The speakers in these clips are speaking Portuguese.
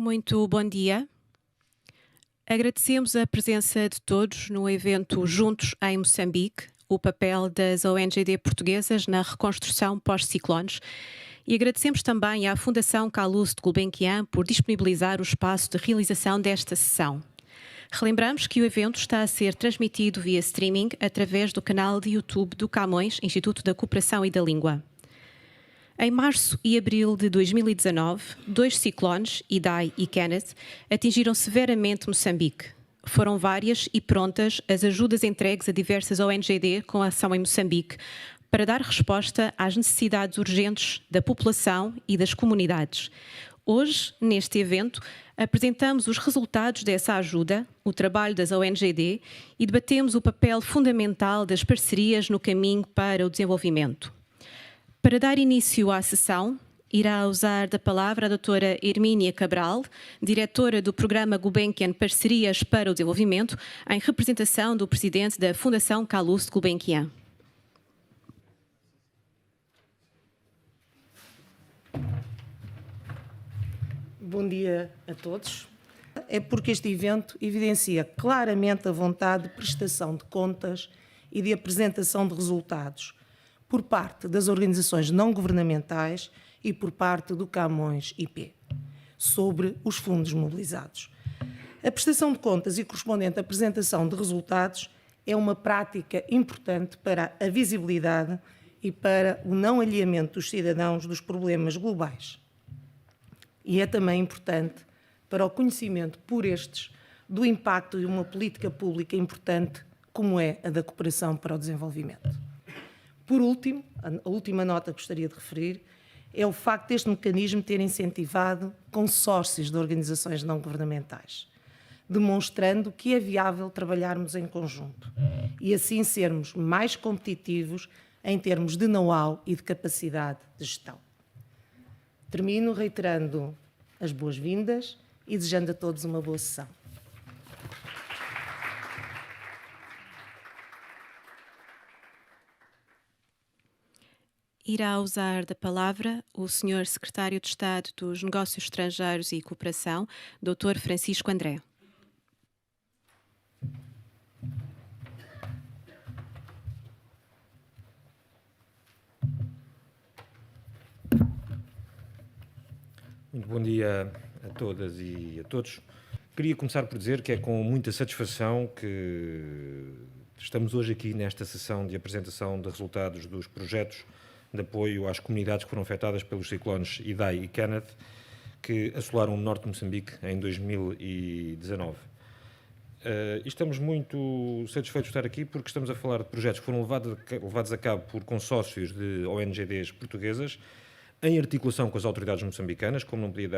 Muito bom dia. Agradecemos a presença de todos no evento Juntos em Moçambique, o papel das ONGD portuguesas na reconstrução pós-ciclones, e agradecemos também à Fundação Calouste Gulbenkian por disponibilizar o espaço de realização desta sessão. Relembramos que o evento está a ser transmitido via streaming através do canal de YouTube do Camões, Instituto da Cooperação e da Língua. Em março e abril de 2019, dois ciclones, Idai e Kenneth, atingiram severamente Moçambique. Foram várias e prontas as ajudas entregues a diversas ONGD com ação em Moçambique para dar resposta às necessidades urgentes da população e das comunidades. Hoje, neste evento, apresentamos os resultados dessa ajuda, o trabalho das ONGD e debatemos o papel fundamental das parcerias no caminho para o desenvolvimento. Para dar início à sessão, irá usar da palavra a doutora Hermínia Cabral, diretora do Programa Gulbenkian Parcerias para o Desenvolvimento, em representação do presidente da Fundação Calouste Gulbenkian. Bom dia a todos. É porque este evento evidencia claramente a vontade de prestação de contas e de apresentação de resultados por parte das organizações não governamentais e por parte do Camões IP, sobre os fundos mobilizados. A prestação de contas e correspondente apresentação de resultados é uma prática importante para a visibilidade e para o não alheamento dos cidadãos dos problemas globais. E é também importante para o conhecimento por estes do impacto de uma política pública importante como é a da cooperação para o desenvolvimento. Por último, a última nota que gostaria de referir é o facto deste mecanismo ter incentivado consórcios de organizações não governamentais, demonstrando que é viável trabalharmos em conjunto e assim sermos mais competitivos em termos de know-how e de capacidade de gestão. Termino reiterando as boas-vindas e desejando a todos uma boa sessão. Irá usar da palavra o Sr. Secretário de Estado dos Negócios Estrangeiros e Cooperação, Dr. Francisco André. Muito bom dia a todas e a todos. Queria começar por dizer que é com muita satisfação que estamos hoje aqui nesta sessão de apresentação de resultados dos projetos de apoio às comunidades que foram afetadas pelos ciclones Idai e Kenneth, que assolaram o norte de Moçambique em 2019. E estamos muito satisfeitos de estar aqui porque estamos a falar de projetos que foram levados a cabo por consórcios de ONGDs portuguesas, em articulação com as autoridades moçambicanas, como não podia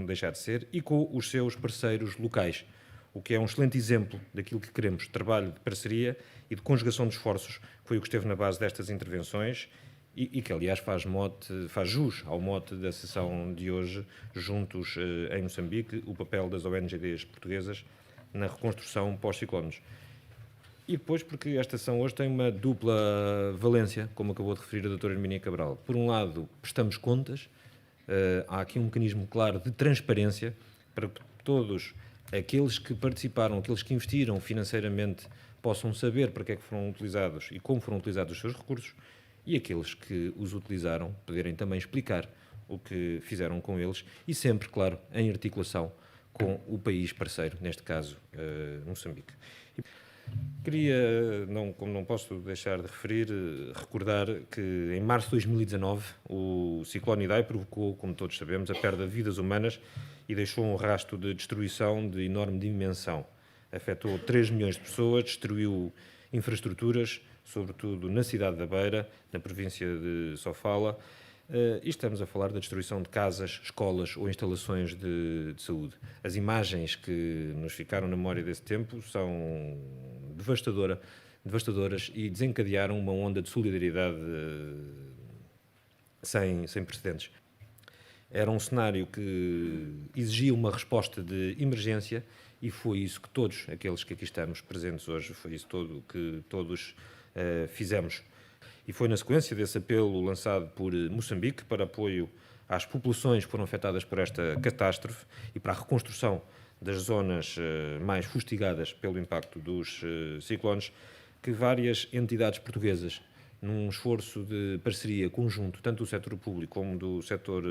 deixar de ser, e com os seus parceiros locais, o que é um excelente exemplo daquilo que queremos, trabalho de parceria e de conjugação de esforços, que foi o que esteve na base destas intervenções e que, aliás, faz jus ao mote da sessão de hoje, Juntos em Moçambique, o papel das ONGDs portuguesas na reconstrução pós-ciclones. E depois porque esta sessão hoje tem uma dupla valência, como acabou de referir a doutora Hermínia Cabral. Por um lado, prestamos contas, há aqui um mecanismo claro de transparência para que todos aqueles que participaram, aqueles que investiram financeiramente, possam saber para que é que foram utilizados e como foram utilizados os seus recursos, e aqueles que os utilizaram poderem também explicar o que fizeram com eles e sempre, claro, em articulação com o país parceiro, neste caso, Moçambique. Queria, como não posso deixar de referir, recordar que em março de 2019 o ciclone Idai provocou, como todos sabemos, a perda de vidas humanas e deixou um rastro de destruição de enorme dimensão. Afetou 3 milhões de pessoas, destruiu infraestruturas, sobretudo na cidade da Beira, na província de Sofala, e estamos a falar da destruição de casas, escolas ou instalações de saúde. As imagens que nos ficaram na memória desse tempo são devastadoras e desencadearam uma onda de solidariedade sem precedentes. Era um cenário que exigia uma resposta de emergência e foi isso que todos aqueles que aqui estamos presentes hoje, foi isso que todos fizemos. E foi na sequência desse apelo lançado por Moçambique para apoio às populações que foram afetadas por esta catástrofe e para a reconstrução das zonas mais fustigadas pelo impacto dos ciclones, que várias entidades portuguesas, num esforço de parceria conjunto, tanto do setor público como do setor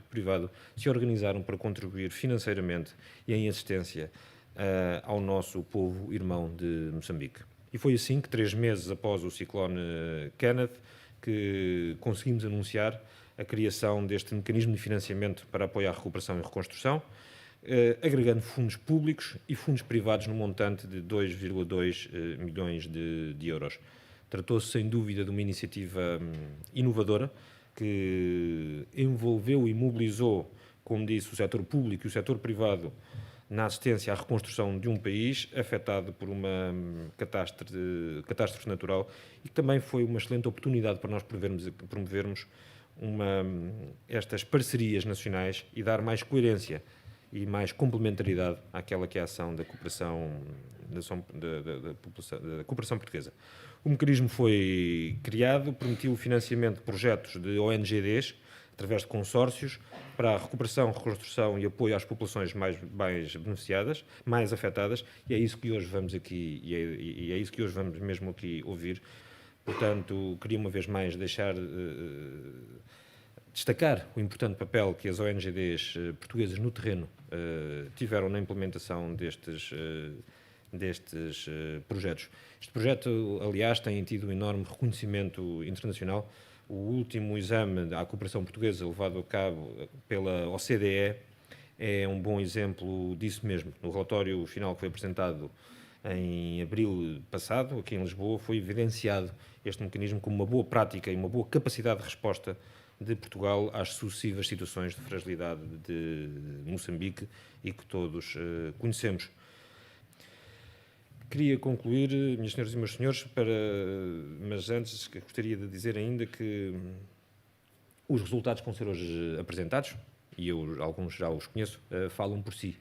privado, se organizaram para contribuir financeiramente e em assistência ao nosso povo irmão de Moçambique. E foi assim que, 3 meses após o ciclone Kenneth, que conseguimos anunciar a criação deste mecanismo de financiamento para apoio à recuperação e reconstrução, agregando fundos públicos e fundos privados no montante de 2,2 milhões de euros. Tratou-se, sem dúvida, de uma iniciativa inovadora que envolveu e mobilizou, como disse, o setor público e o setor privado na assistência à reconstrução de um país afetado por uma catástrofe natural, e que também foi uma excelente oportunidade para nós promovermos estas parcerias nacionais e dar mais coerência e mais complementaridade àquela que é a ação da cooperação, da cooperação portuguesa. O mecanismo foi criado, permitiu o financiamento de projetos de ONGDs, através de consórcios, para a recuperação, reconstrução e apoio às populações mais beneficiadas, mais afetadas, e é isso que hoje vamos aqui, e é isso que hoje vamos mesmo aqui ouvir. Portanto, queria uma vez mais destacar o importante papel que as ONGDs portuguesas no terreno tiveram na implementação destes projetos. Este projeto, aliás, tem tido um enorme reconhecimento internacional. O último exame à cooperação portuguesa levado a cabo pela OCDE é um bom exemplo disso mesmo. No relatório final que foi apresentado em abril passado, aqui em Lisboa, foi evidenciado este mecanismo como uma boa prática e uma boa capacidade de resposta de Portugal às sucessivas situações de fragilidade de Moçambique e que todos conhecemos. Queria concluir, minhas senhoras e meus senhores, mas antes gostaria de dizer ainda que os resultados que vão ser hoje apresentados, e eu alguns já os conheço, falam por si,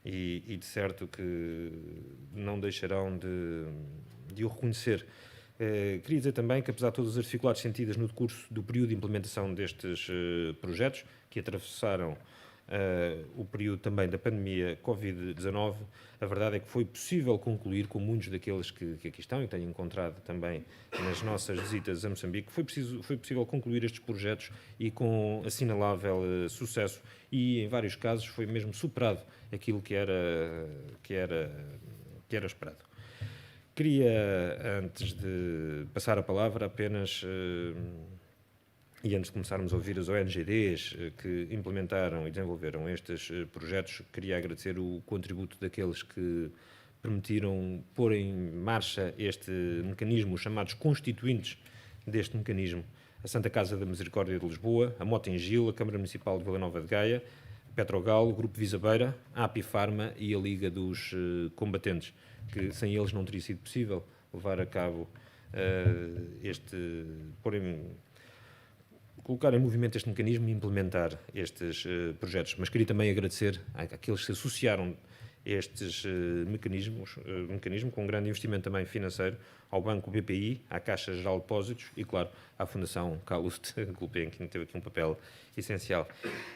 e de certo que não deixarão de o reconhecer. Queria dizer também que, apesar de todas as dificuldades sentidas no decurso do período de implementação destes projetos, que atravessaram o período também da pandemia Covid-19, a verdade é que foi possível concluir, com muitos daqueles que aqui estão, e tenho encontrado também nas nossas visitas a Moçambique, foi possível concluir estes projetos e com assinalável sucesso, e em vários casos foi mesmo superado aquilo que era esperado. Queria, antes de passar a palavra, apenas, e antes de começarmos a ouvir as ONGDs que implementaram e desenvolveram estes projetos, queria agradecer o contributo daqueles que permitiram pôr em marcha este mecanismo, os chamados constituintes deste mecanismo: a Santa Casa da Misericórdia de Lisboa, a Motengil, a Câmara Municipal de Vila Nova de Gaia, Petrogal, o Grupo Visabeira, a Apifarma e a Liga dos Combatentes, que sem eles não teria sido possível levar a cabo colocar em movimento este mecanismo e implementar estes projetos. Mas queria também agradecer àqueles que se associaram a estes mecanismo com um grande investimento também financeiro, ao Banco BPI, à Caixa Geral de Depósitos e, claro, à Fundação Calouste Gulbenkian, que teve aqui um papel essencial.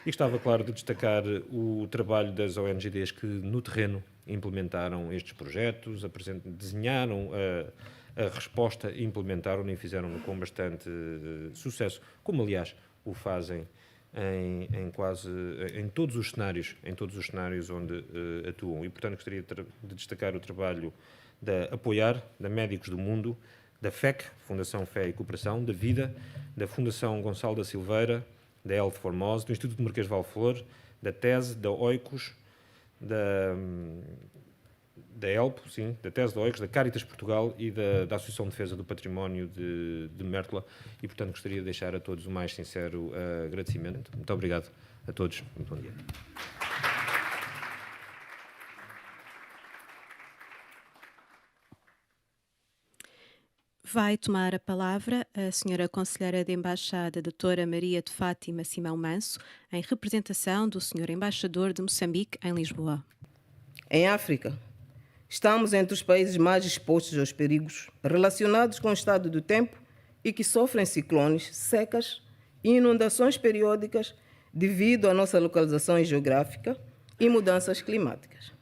E gostava, claro, de destacar o trabalho das ONGDs que no terreno implementaram estes projetos, desenharam a resposta e implementaram-no e fizeram-no com bastante sucesso, como aliás o fazem em todos os cenários onde atuam. E, portanto, gostaria de destacar o trabalho da Apoiar, da Médicos do Mundo, da FEC, Fundação Fé e Cooperação, da Vida, da Fundação Gonçalo da Silveira, da Health Formose, do Instituto Marquês de Valflor, da TESE, da Oicos, da ELPO, sim, da TESE, da Oicos, da Caritas Portugal e da Associação de Defesa do Património de Mértola. E, portanto, gostaria de deixar a todos o mais sincero agradecimento. Muito obrigado a todos. Muito bom dia. Vai tomar a palavra a senhora Conselheira de Embaixada, doutora Maria de Fátima Simão Manso, em representação do senhor Embaixador de Moçambique em Lisboa. Em África, estamos entre os países mais expostos aos perigos relacionados com o estado do tempo e que sofrem ciclones, secas e inundações periódicas devido à nossa localização geográfica e mudanças climáticas.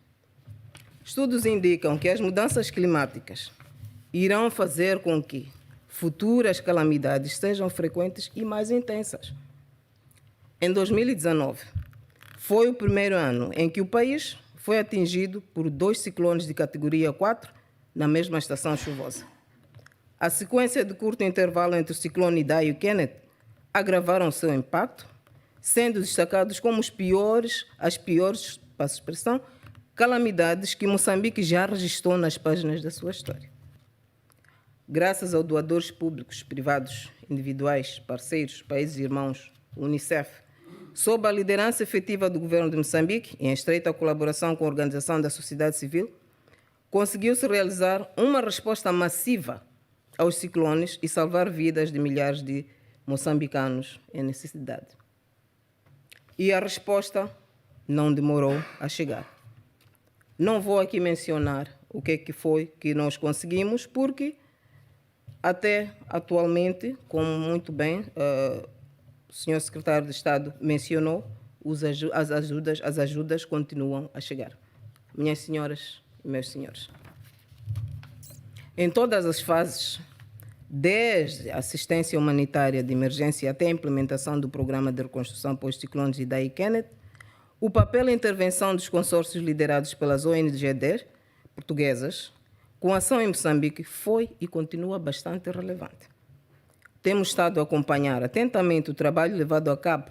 Estudos indicam que as mudanças climáticas irão fazer com que futuras calamidades sejam frequentes e mais intensas. Em 2019, foi o primeiro ano em que o país foi atingido por 2 ciclones de categoria 4 na mesma estação chuvosa. A sequência de curto intervalo entre o ciclone Idai e o Kenneth agravaram seu impacto, sendo destacados como as piores, passo a expressão, calamidades que Moçambique já registrou nas páginas da sua história. Graças aos doadores públicos, privados, individuais, parceiros, países irmãos, Unicef, sob a liderança efetiva do governo de Moçambique, em estreita colaboração com a Organização da Sociedade Civil, conseguiu-se realizar uma resposta massiva aos ciclones e salvar vidas de milhares de moçambicanos em necessidade. E a resposta não demorou a chegar. Não vou aqui mencionar o que foi que nós conseguimos, porque até atualmente, como muito bem o senhor secretário de Estado mencionou, as ajudas continuam a chegar. Minhas senhoras e meus senhores, em todas as fases, desde a assistência humanitária de emergência até a implementação do programa de reconstrução pós-ciclones Idai e Kenneth, o papel e intervenção dos consórcios liderados pelas ONGs portuguesas com ação em Moçambique foi e continua bastante relevante. Temos estado a acompanhar atentamente o trabalho levado a cabo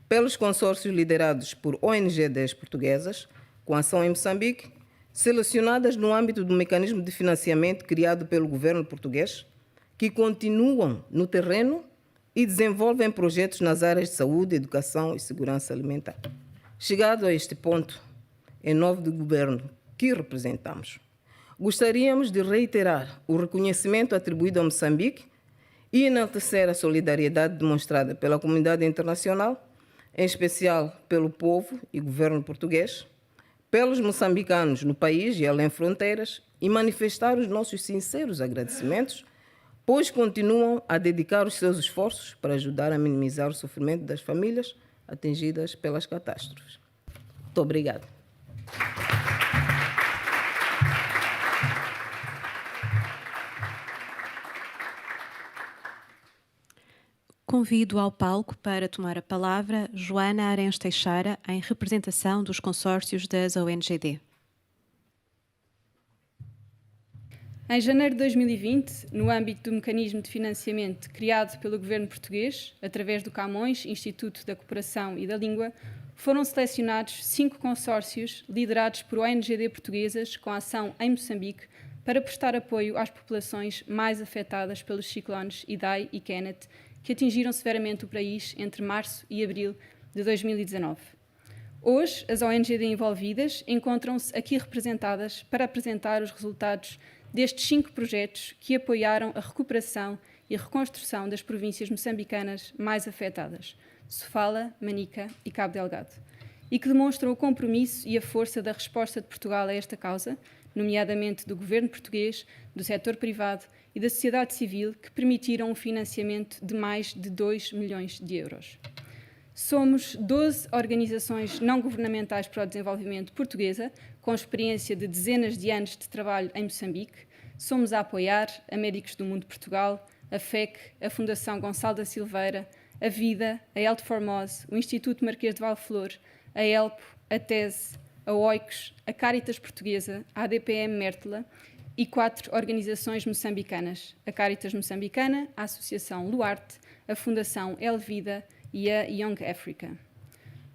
pelos consórcios liderados por ONGs portuguesas com ação em Moçambique, selecionadas no âmbito do mecanismo de financiamento criado pelo governo português, que continuam no terreno e desenvolvem projetos nas áreas de saúde, educação e segurança alimentar. Chegado a este ponto, em nome do governo que representamos, gostaríamos de reiterar o reconhecimento atribuído a Moçambique e enaltecer a solidariedade demonstrada pela comunidade internacional, em especial pelo povo e governo português, pelos moçambicanos no país e além fronteiras, e manifestar os nossos sinceros agradecimentos, pois continuam a dedicar os seus esforços para ajudar a minimizar o sofrimento das famílias atingidas pelas catástrofes. Muito obrigada. Convido ao palco para tomar a palavra Joana Arens Teixeira, em representação dos consórcios das ONGD. Em janeiro de 2020, no âmbito do mecanismo de financiamento criado pelo governo português, através do Camões, Instituto da Cooperação e da Língua, foram selecionados 5 consórcios liderados por ONGD portuguesas com ação em Moçambique para prestar apoio às populações mais afetadas pelos ciclones Idai e Kenneth, que atingiram severamente o país entre março e abril de 2019. Hoje, as ONGD envolvidas encontram-se aqui representadas para apresentar os resultados destes 5 projetos que apoiaram a recuperação e reconstrução das províncias moçambicanas mais afetadas, Sofala, Manica e Cabo Delgado, e que demonstram o compromisso e a força da resposta de Portugal a esta causa, nomeadamente do governo português, do setor privado e da sociedade civil, que permitiram o financiamento de mais de 2 milhões de euros. Somos 12 organizações não governamentais para o desenvolvimento portuguesa, com experiência de dezenas de anos de trabalho em Moçambique. Somos a apoiar a Médicos do Mundo Portugal, a FEC, a Fundação Gonçalo da Silveira, a Vida, a Health Formose, o Instituto Marquês de Valflor, a ELPO, a TESE, a OICOS, a Caritas Portuguesa, a ADPM Mértola e 4 organizações moçambicanas, a Caritas Moçambicana, a Associação Luarte, a Fundação El Vida e a Young Africa.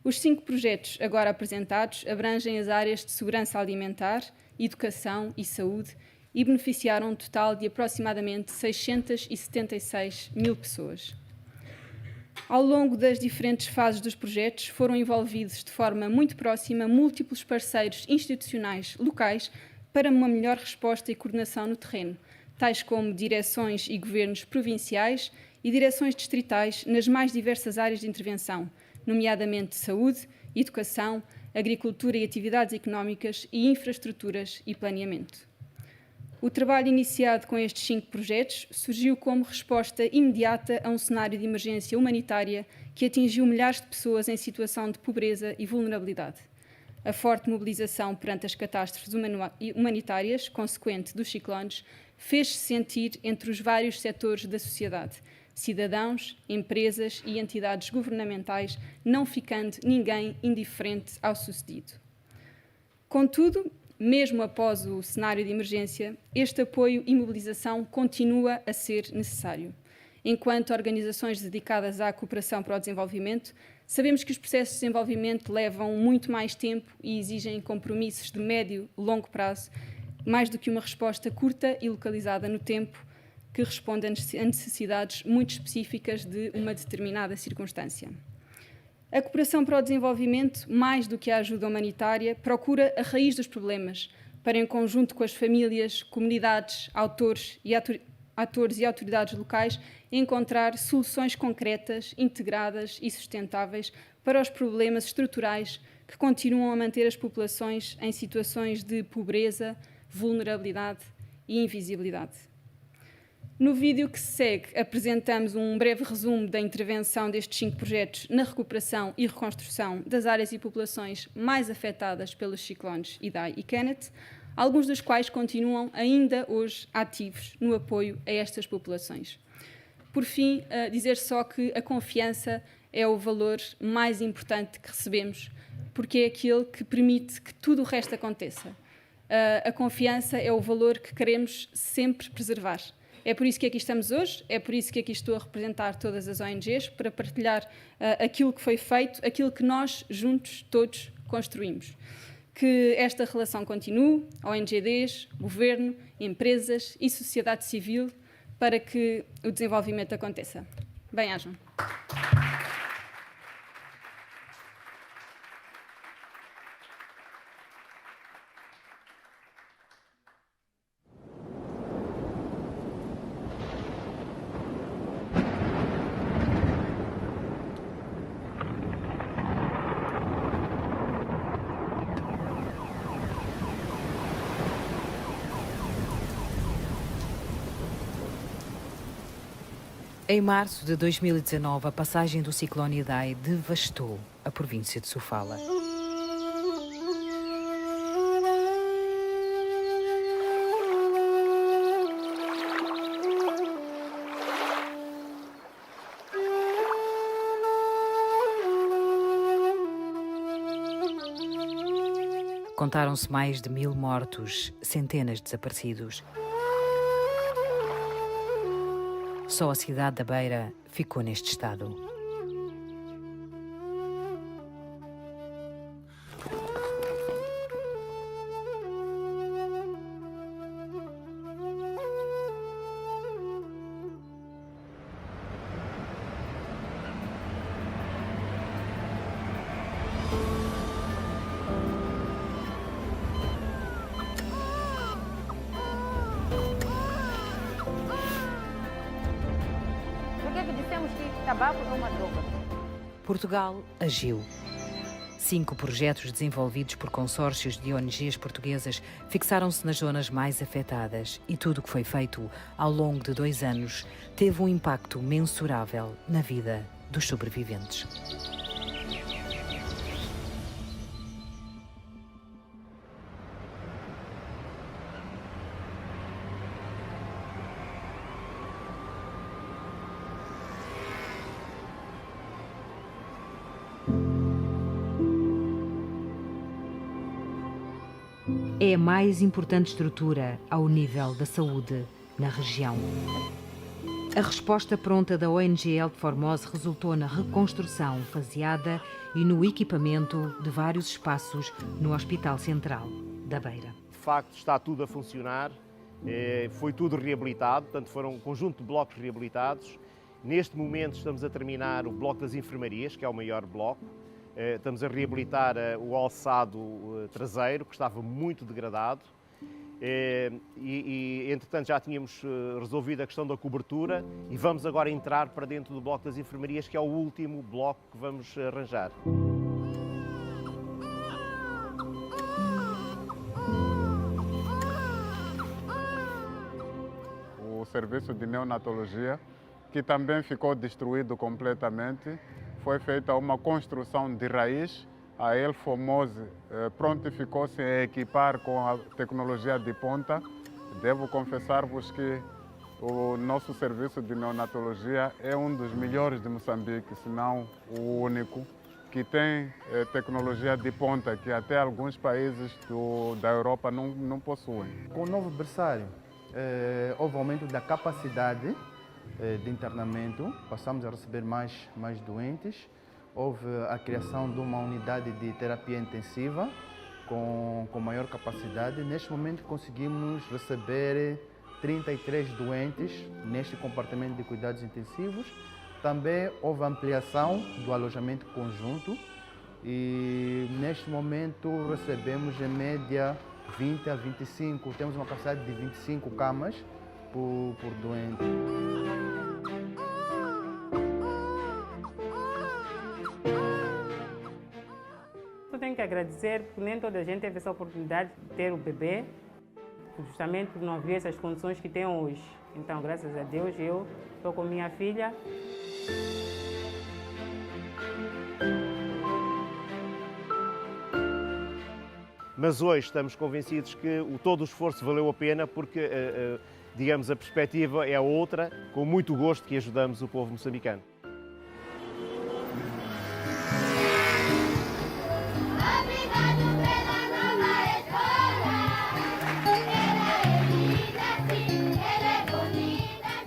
Os 5 projetos agora apresentados abrangem as áreas de segurança alimentar, educação e saúde e beneficiaram um total de aproximadamente 676 mil pessoas. Ao longo das diferentes fases dos projetos, foram envolvidos de forma muito próxima múltiplos parceiros institucionais locais para uma melhor resposta e coordenação no terreno, tais como direções e governos provinciais e direções distritais nas mais diversas áreas de intervenção, nomeadamente saúde, educação, agricultura e atividades económicas e infraestruturas e planeamento. O trabalho iniciado com estes 5 projetos surgiu como resposta imediata a um cenário de emergência humanitária que atingiu milhares de pessoas em situação de pobreza e vulnerabilidade. A forte mobilização perante as catástrofes humanitárias, consequente dos ciclones, fez-se sentir entre os vários setores da sociedade, cidadãos, empresas e entidades governamentais, não ficando ninguém indiferente ao sucedido. Contudo, mesmo após o cenário de emergência, este apoio e mobilização continua a ser necessário. Enquanto organizações dedicadas à cooperação para o desenvolvimento, sabemos que os processos de desenvolvimento levam muito mais tempo e exigem compromissos de médio e longo prazo, mais do que uma resposta curta e localizada no tempo, que responde a necessidades muito específicas de uma determinada circunstância. A cooperação para o desenvolvimento, mais do que a ajuda humanitária, procura a raiz dos problemas, para, em conjunto com as famílias, comunidades, atores e autoridades locais, encontrar soluções concretas, integradas e sustentáveis para os problemas estruturais que continuam a manter as populações em situações de pobreza, vulnerabilidade e invisibilidade. No vídeo que se segue, apresentamos um breve resumo da intervenção destes 5 projetos na recuperação e reconstrução das áreas e populações mais afetadas pelos ciclones Idai e Kenneth, alguns dos quais continuam ainda hoje ativos no apoio a estas populações. Por fim, dizer só que a confiança é o valor mais importante que recebemos, porque é aquele que permite que tudo o resto aconteça. A confiança é o valor que queremos sempre preservar. É por isso que aqui estamos hoje, é por isso que aqui estou a representar todas as ONGs, para partilhar aquilo que foi feito, aquilo que nós, juntos, todos, construímos. Que esta relação continue, ONGs, governo, empresas e sociedade civil, para que o desenvolvimento aconteça. Bem-ajam. Em março de 2019, a passagem do ciclone Idai devastou a província de Sofala. Contaram-se mais de 1000 mortos, centenas de desaparecidos. Só a cidade da Beira ficou neste estado. Tabaco é uma droga. Portugal agiu. 5 projetos desenvolvidos por consórcios de ONGs portuguesas fixaram-se nas zonas mais afetadas e tudo o que foi feito ao longo de 2 anos teve um impacto mensurável na vida dos sobreviventes. É a mais importante estrutura ao nível da saúde na região. A resposta pronta da ONG El de Formose resultou na reconstrução faseada e no equipamento de vários espaços no Hospital Central da Beira. De facto, está tudo a funcionar, foi tudo reabilitado, portanto foram um conjunto de blocos reabilitados. Neste momento estamos a terminar o bloco das enfermarias, que é o maior bloco. Estamos a reabilitar o alçado traseiro, que estava muito degradado. Entretanto, já tínhamos resolvido a questão da cobertura e vamos agora entrar para dentro do bloco das enfermarias, que é o último bloco que vamos arranjar. serviço de neonatologia, que também ficou destruído completamente. Foi feita uma construção de raiz. A El Formose prontificou-se a equipar com a tecnologia de ponta. Devo confessar-vos que o nosso serviço de neonatologia é um dos melhores de Moçambique, se não o único, que tem tecnologia de ponta, que até alguns países da Europa não possuem. Com o novo berçário, houve aumento da capacidade de internamento, passamos a receber mais doentes. Houve a criação de uma unidade de terapia intensiva com maior capacidade. Neste momento conseguimos receber 33 doentes neste compartimento de cuidados intensivos. Também houve ampliação do alojamento conjunto e neste momento recebemos em média 20 a 25, temos uma capacidade de 25 camas por doente. Eu tenho que agradecer porque nem toda a gente teve essa oportunidade de ter o bebê, justamente por não haver essas condições que tem hoje. Então, graças a Deus, eu estou com minha filha. Mas hoje estamos convencidos que todo o esforço valeu a pena porque, digamos, a perspectiva é outra, com muito gosto que ajudamos o povo moçambicano.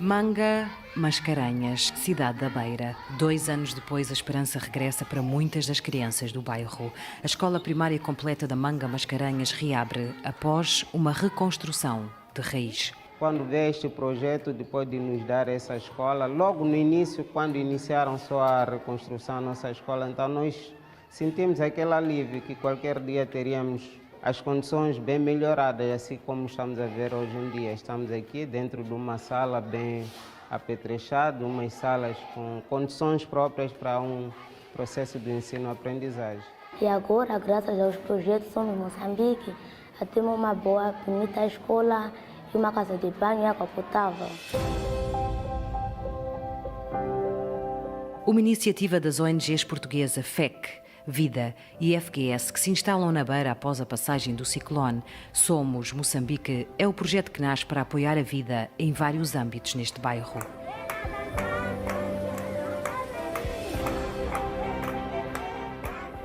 Manga Mascarenhas, cidade da Beira. 2 anos depois, a esperança regressa para muitas das crianças do bairro. A escola primária completa da Manga Mascarenhas reabre após uma reconstrução de raiz. Quando veio este projeto, depois de nos dar essa escola, logo no início, quando iniciaram só a reconstrução da nossa escola, então nós sentimos aquele alívio que qualquer dia teríamos as condições bem melhoradas, assim como estamos a ver hoje em dia. Estamos aqui dentro de uma sala bem apetrechada, umas salas com condições próprias para um processo de ensino-aprendizagem. E agora, graças aos projetos Somos Moçambique, temos uma boa, bonita escola e uma casa de banho e água potável. Uma iniciativa das ONGs portuguesa FEC, Vida e FGS, que se instalam na Beira após a passagem do ciclone. Somos Moçambique é o projeto que nasce para apoiar a vida em vários âmbitos neste bairro.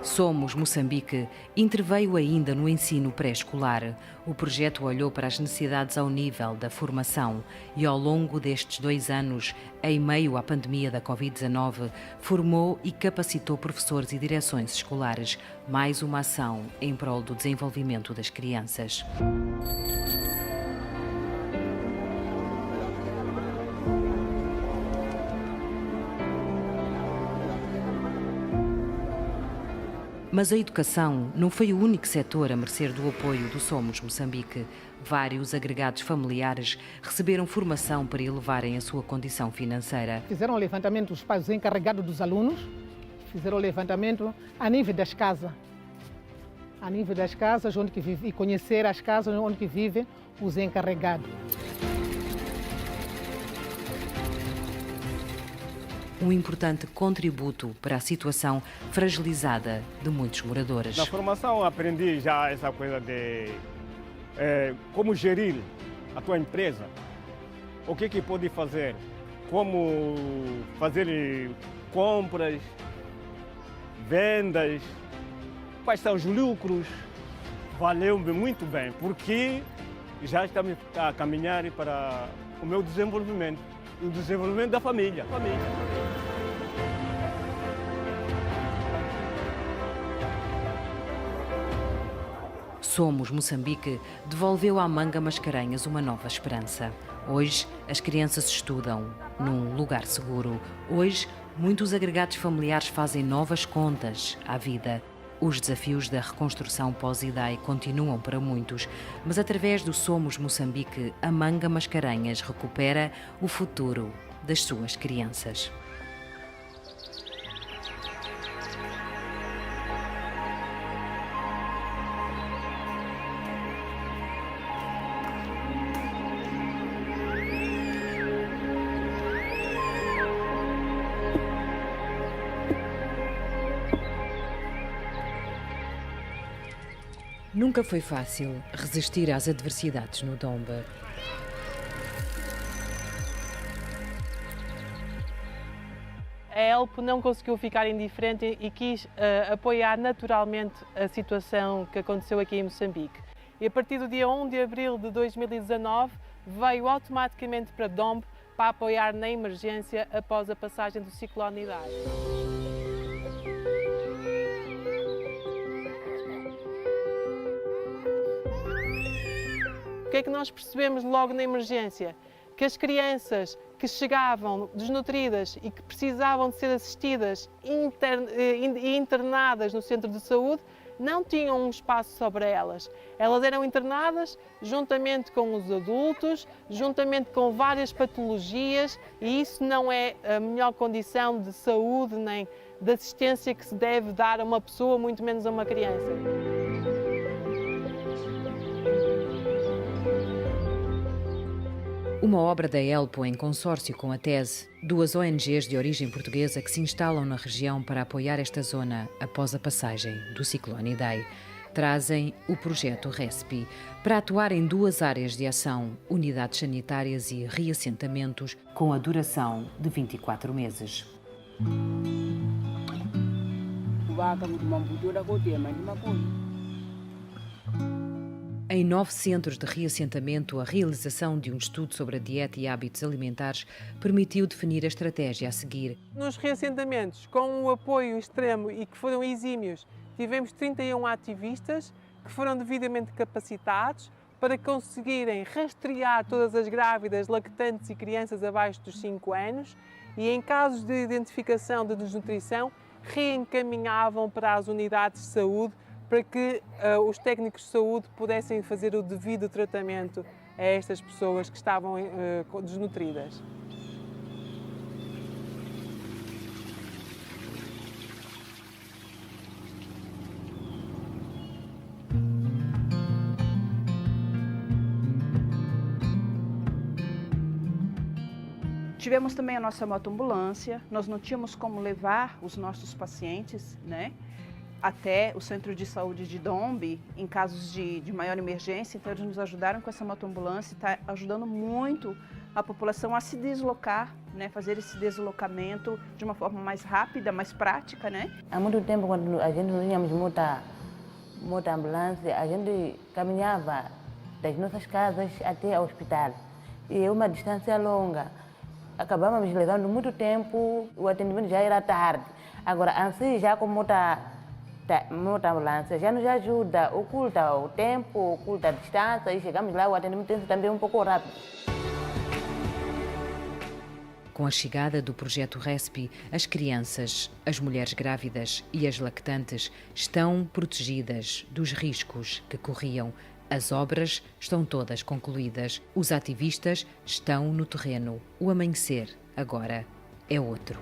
Somos Moçambique interveio ainda no ensino pré-escolar. O projeto olhou para as necessidades ao nível da formação e, ao longo destes 2 anos, em meio à pandemia da Covid-19, formou e capacitou professores e direções escolares. Mais uma ação em prol do desenvolvimento das crianças. Mas a educação não foi o único setor a merecer do apoio do Somos Moçambique. Vários agregados familiares receberam formação para elevarem a sua condição financeira. Fizeram o levantamento dos pais encarregados dos alunos, fizeram o levantamento a nível das casas. A nível das casas onde que vive, e conhecer as casas onde que vivem os encarregados. Um importante contributo para a situação fragilizada de muitos moradores. Na formação aprendi já essa coisa de como gerir a tua empresa, o que pode fazer, como fazer compras, vendas, quais são os lucros. Valeu-me muito bem, porque já estamos a caminhar para o meu desenvolvimento e o desenvolvimento da família. Somos Moçambique devolveu à Manga Mascarenhas uma nova esperança. Hoje, as crianças estudam num lugar seguro. Hoje, muitos agregados familiares fazem novas contas à vida. Os desafios da reconstrução pós-IDAI continuam para muitos, mas através do Somos Moçambique, a Manga Mascarenhas recupera o futuro das suas crianças. Nunca foi fácil resistir às adversidades no Dombe. A ELPO não conseguiu ficar indiferente e quis apoiar naturalmente a situação que aconteceu aqui em Moçambique. E a partir do dia 1 de abril de 2019 veio automaticamente para Dombe para apoiar na emergência após a passagem do ciclone Idai. O que é que nós percebemos logo na emergência? Que as crianças que chegavam desnutridas e que precisavam de ser assistidas e internadas no centro de saúde não tinham um espaço sobre elas. Elas eram internadas juntamente com os adultos, juntamente com várias patologias, e isso não é a melhor condição de saúde nem de assistência que se deve dar a uma pessoa, muito menos a uma criança. Uma obra da ELPO em consórcio com a TESE, duas ONGs de origem portuguesa que se instalam na região para apoiar esta zona após a passagem do ciclone Idai, trazem o projeto RESPI para atuar em duas áreas de ação, unidades sanitárias e reassentamentos, com a duração de 24 meses. Em 9 centros de reassentamento, a realização de um estudo sobre a dieta e hábitos alimentares permitiu definir a estratégia a seguir. Nos reassentamentos, com um apoio extremo e que foram exímios, tivemos 31 ativistas que foram devidamente capacitados para conseguirem rastrear todas as grávidas, lactantes e crianças abaixo dos 5 anos e, em casos de identificação de desnutrição, reencaminhavam para as unidades de saúde para que os técnicos de saúde pudessem fazer o devido tratamento a estas pessoas que estavam desnutridas. Tivemos também a nossa motoambulância, nós não tínhamos como levar os nossos pacientes, né, até o Centro de Saúde de Dombe, em casos de maior emergência, então eles nos ajudaram com essa motoambulância, está ajudando muito a população a se deslocar, né, fazer esse deslocamento de uma forma mais rápida, mais prática, né. Há muito tempo, quando a gente não tínhamos motoambulância, a gente caminhava das nossas casas até ao hospital, e é uma distância longa. Acabávamos levando muito tempo, o atendimento já era tarde. Agora, assim, já com motoambulância, já nos ajuda, oculta o tempo, oculta a distância, e chegamos lá, o atendimento também é um pouco rápido. Com a chegada do projeto RESPI, as crianças, as mulheres grávidas e as lactantes estão protegidas dos riscos que corriam. As obras estão todas concluídas. Os ativistas estão no terreno. O amanhecer agora é outro.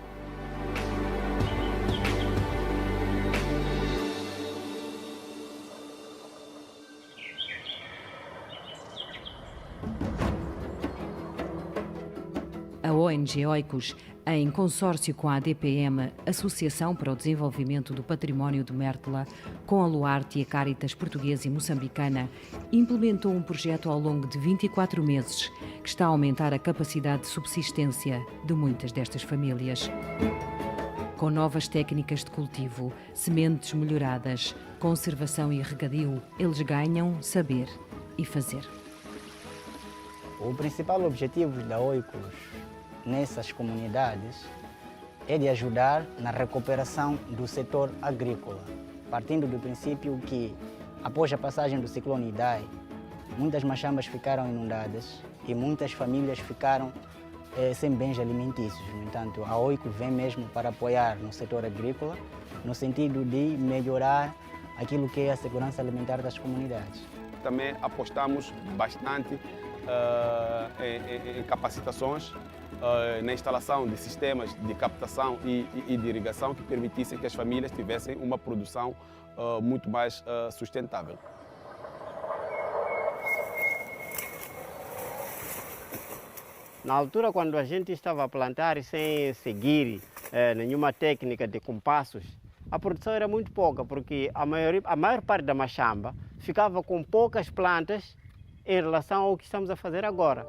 A ONG Oikos, em consórcio com a ADPM, Associação para o Desenvolvimento do Património de Mértola, com a Luarte e a Caritas Portuguesa e Moçambicana, implementou um projeto ao longo de 24 meses que está a aumentar a capacidade de subsistência de muitas destas famílias. Com novas técnicas de cultivo, sementes melhoradas, conservação e regadio, eles ganham saber e fazer. O principal objetivo da Oikos nessas comunidades é de ajudar na recuperação do setor agrícola, partindo do princípio que, após a passagem do ciclone Idai, muitas machambas ficaram inundadas e muitas famílias ficaram sem bens alimentícios. No entanto, a Oiko vem mesmo para apoiar no setor agrícola, no sentido de melhorar aquilo que é a segurança alimentar das comunidades. Também apostamos bastante em capacitações, na instalação de sistemas de captação e de irrigação que permitissem que as famílias tivessem uma produção muito mais sustentável. Na altura, quando a gente estava a plantar sem seguir nenhuma técnica de compassos, a produção era muito pouca, porque a maior parte da machamba ficava com poucas plantas em relação ao que estamos a fazer agora.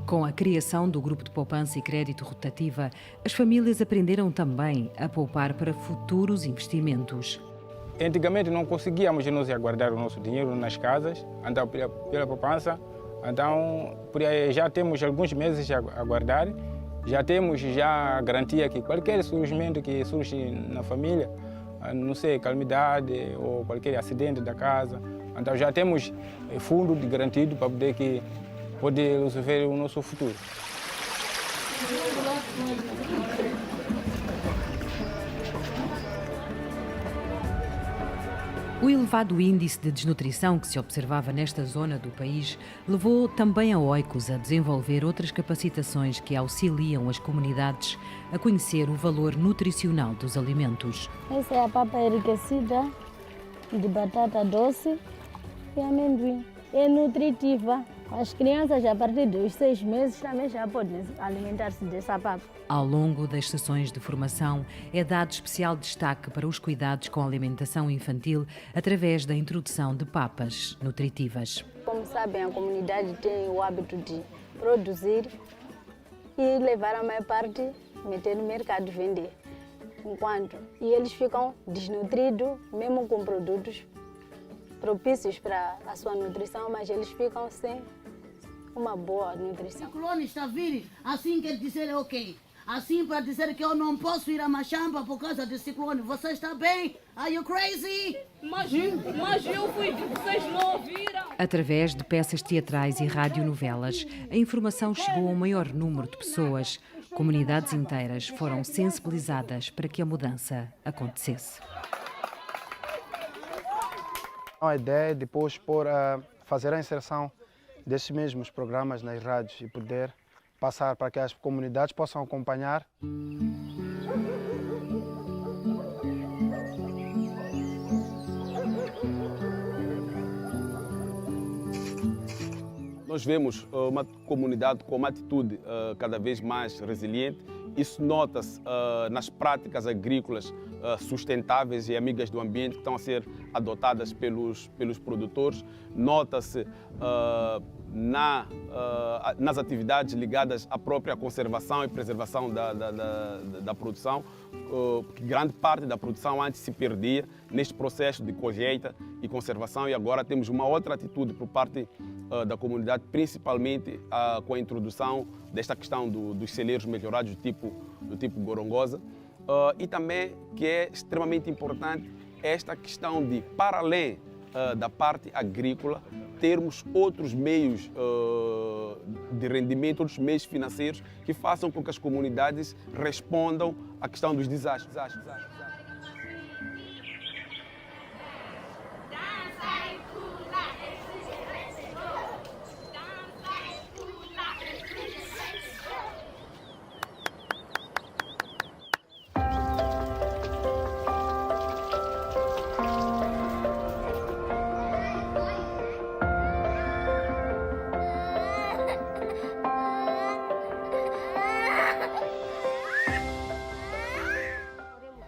Com a criação do Grupo de Poupança e Crédito Rotativa, as famílias aprenderam também a poupar para futuros investimentos. Antigamente não conseguíamos nos guardar o nosso dinheiro nas casas, então pela poupança, então já temos alguns meses a guardar, já temos já a garantia que qualquer surgimento que surge na família, não sei, calamidade ou qualquer acidente da casa, então já temos fundo de garantido para poder resolver o nosso futuro. O elevado índice de desnutrição que se observava nesta zona do país levou também a Oikos a desenvolver outras capacitações que auxiliam as comunidades a conhecer o valor nutricional dos alimentos. Essa é a papa enriquecida de batata doce e amendoim. É nutritiva. As crianças, a partir dos 6 meses, também já podem alimentar-se dessa papa. Ao longo das sessões de formação, é dado especial destaque para os cuidados com a alimentação infantil através da introdução de papas nutritivas. Como sabem, a comunidade tem o hábito de produzir e levar a maior parte, meter no mercado e vender. E eles ficam desnutridos, mesmo com produtos propícios para a sua nutrição, mas eles ficam sem uma boa nutrição. O ciclone está a vir, assim quer dizer ok. Assim para dizer que eu não posso ir a Machamba por causa do ciclone. Você está bem? Are you crazy? Mas eu fui, vocês não ouviram? Através de peças teatrais e radionovelas, a informação chegou a um maior número de pessoas. Comunidades inteiras foram sensibilizadas para que a mudança acontecesse. A ideia é depois fazer a inserção desses mesmos programas nas rádios e poder passar para que as comunidades possam acompanhar. Nós vemos uma comunidade com uma atitude cada vez mais resiliente. Isso nota-se nas práticas agrícolas sustentáveis e amigas do ambiente que estão a ser adotadas pelos produtores. Nota-se nas atividades ligadas à própria conservação e preservação da produção, porque grande parte da produção antes se perdia neste processo de colheita e conservação, e agora temos uma outra atitude por parte da comunidade, principalmente com a introdução desta questão dos celeiros melhorados do tipo Gorongosa, e também, que é extremamente importante, esta questão de, para além da parte agrícola, termos outros meios de rendimento, outros meios financeiros que façam com que as comunidades respondam à questão dos desastres.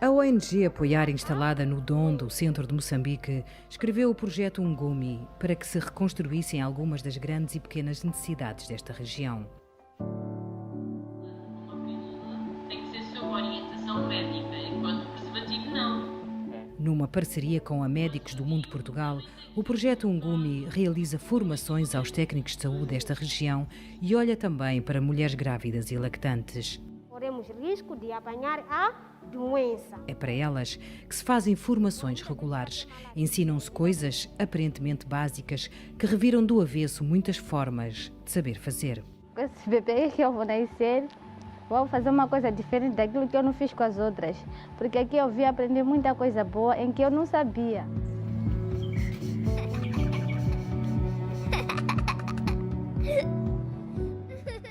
A ONG Apoiar, instalada no Dondo, centro de Moçambique, escreveu o projeto Ngumi para que se reconstruíssem algumas das grandes e pequenas necessidades desta região. Tem que ser sob orientação médica, enquanto preservativo não. Numa parceria com a Médicos do Mundo Portugal, o projeto Ngumi realiza formações aos técnicos de saúde desta região e olha também para mulheres grávidas e lactantes. Corremos risco de apanhar a doença. É para elas que se fazem formações regulares. Ensinam-se coisas aparentemente básicas que reviram do avesso muitas formas de saber fazer. Com esse bebê que eu vou nascer, vou fazer uma coisa diferente daquilo que eu não fiz com as outras. Porque aqui eu vi aprender muita coisa boa em que eu não sabia.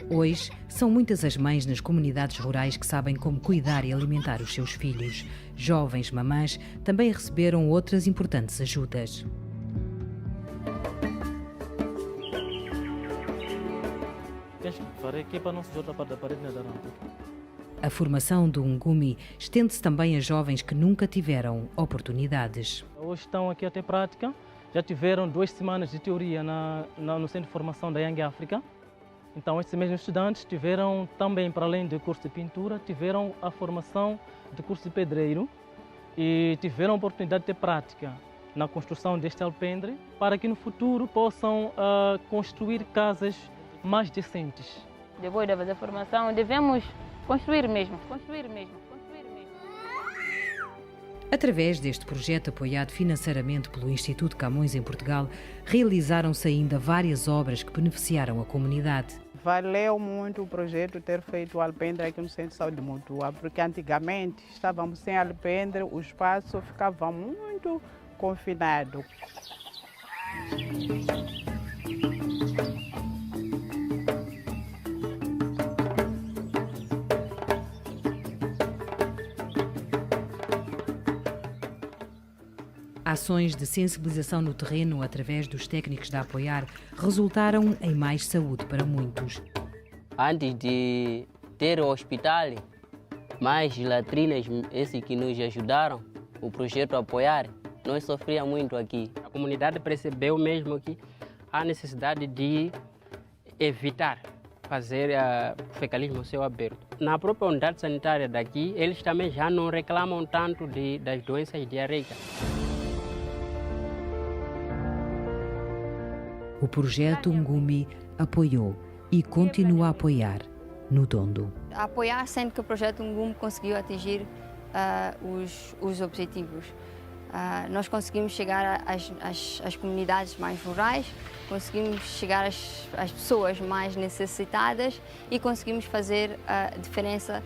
Hoje, são muitas as mães nas comunidades rurais que sabem como cuidar e alimentar os seus filhos. Jovens mamãs também receberam outras importantes ajudas. Farei aqui para não se outra parte da parede, não. A formação do Ngumi estende-se também a jovens que nunca tiveram oportunidades. Hoje estão aqui a ter prática, já tiveram 2 semanas de teoria no Centro de Formação da Young Africa. Então esses mesmos estudantes tiveram também, para além do curso de pintura, tiveram a formação de curso de pedreiro e tiveram a oportunidade de ter prática na construção deste alpendre para que no futuro possam construir casas mais decentes. Depois de fazer a formação, devemos construir mesmo. Através deste projeto apoiado financeiramente pelo Instituto Camões em Portugal, realizaram-se ainda várias obras que beneficiaram a comunidade. Valeu muito o projeto ter feito o alpendre aqui no Centro de Saúde Mutua, porque antigamente estávamos sem alpendre, o espaço ficava muito confinado. Ações de sensibilização no terreno através dos técnicos da Apoiar resultaram em mais saúde para muitos. Antes de ter o hospital, mais latrinas, esses que nos ajudaram, o projeto Apoiar, nós sofríamos muito aqui. A comunidade percebeu mesmo que há necessidade de evitar fazer fecalismo a céu aberto. Na própria unidade sanitária daqui, eles também já não reclamam tanto das doenças diarreicas. O projeto Ngumi apoiou e continua a apoiar no Dondo. Apoiar sendo que o projeto Ngumi conseguiu atingir os objetivos. Nós conseguimos chegar às comunidades mais rurais, conseguimos chegar às pessoas mais necessitadas e conseguimos fazer a diferença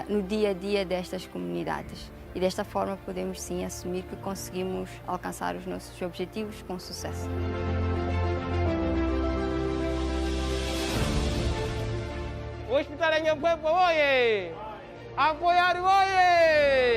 no dia a dia destas comunidades. E desta forma podemos sim assumir que conseguimos alcançar os nossos objetivos com sucesso. O Hospital Nhampepe, oye! Apoiar, oye!